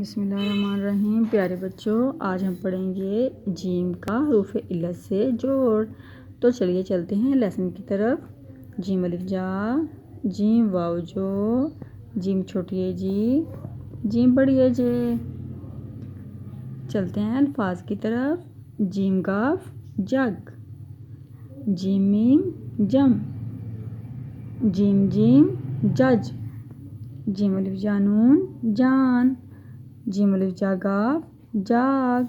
بسم اللہ الرحمن الرحیم۔ پیارے بچوں، آج ہم پڑھیں گے جیم کا حروف علت سے جوڑ۔ تو چلیے چلتے ہیں لیسن کی طرف۔ جیم الف جا، جیم واو جو، جیم چھوٹی ہے جی، جیم بڑی ہے جے۔ چلتے ہیں الفاظ کی طرف۔ جیم کاف جگ، جیم میم جم، جیم جیم جج، جیم الف جا نون جان، جیم الف جا گاف جاگ،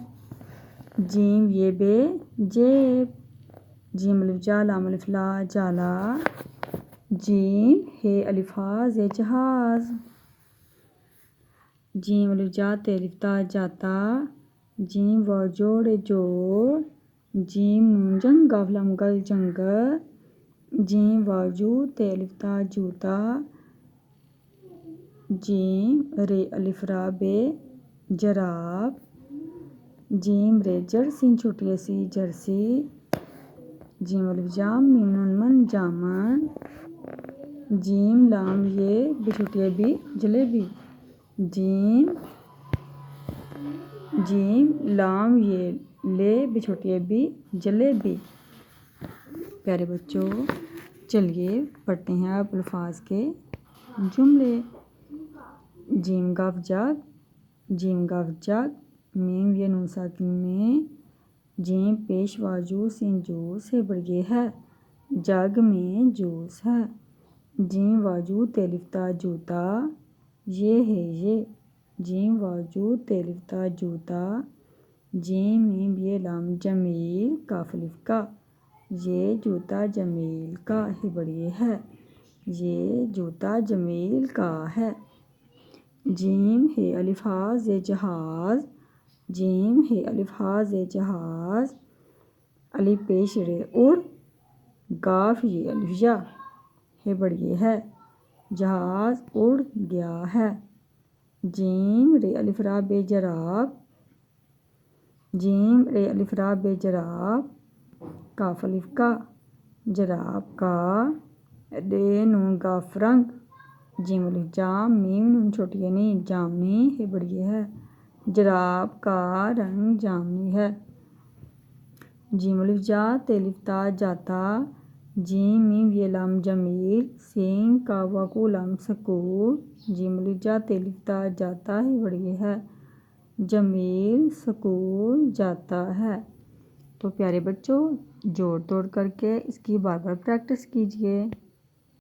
جیم یہ بے جیب، جیم الف جا لام الف لا جالا، جیم ہے الف ہا زے جہاز، جیم الف جا تے الف تا جاتا، جیم واو جوڑ جوڑ، جیم نون جنگ گاف لام گل جنگل، جیم واو جو تے الف تا جوتا، جیم رے الف را بے جراب، جیم رے جر سین چھوٹی ہے سی جرسی، جیم الف جام میم نون من جامن، جیم لام یہ بے چھوٹی ہے بی جلیبی، جیم لام یہ لے بے چھوٹی ہے بی جلیبی۔ پیارے بچوں، چلیے پڑھتے ہیں اب الفاظ کے جملے۔ جیم گاف جگ، جیم گاف جگ، میم یہ نون ساکن میں، جیم پیش واجو سین جوس ہے بڑی ہے، جگ میں جوس ہے، جیم واجو تے الف تا جوتا، یہ ہے یہ، جیم واجو تے الف تا جوتا، جیم میم یہ لام جمیل کاف الف کا، یہ جوتا جمیل کا ہے بڑی ہے، یہ جوتا جمیل کا ہے، جیم ہے الف ہا زے جہاز، جیم ہے الف ہا زے جہاز، الف پیش رے اڑ، گاف یہ الف یا ہے بڑی ہے، جہاز اڑ گیا ہے، جیم رے الف را بے جراب، جیم رے الف را بے جراب، کاف الف کا، جراب کا، رے نون گاف رنگ، جیم الف جام میم نون چھوٹی ہے نی جامنی ہے بڑی ہے، جراب کا رنگ جامنی ہے، جیم الف جا تے الف تا جاتا، جیم میم یہ لام جمیل سین کاف واقو لام سکون، جیم الف جا تے الف تا جاتا ہے بڑی ہے، جمیل سکون جاتا ہے۔ تو پیارے بچوں، جوڑ توڑ کر کے اس کی بار بار پریکٹس کیجیے۔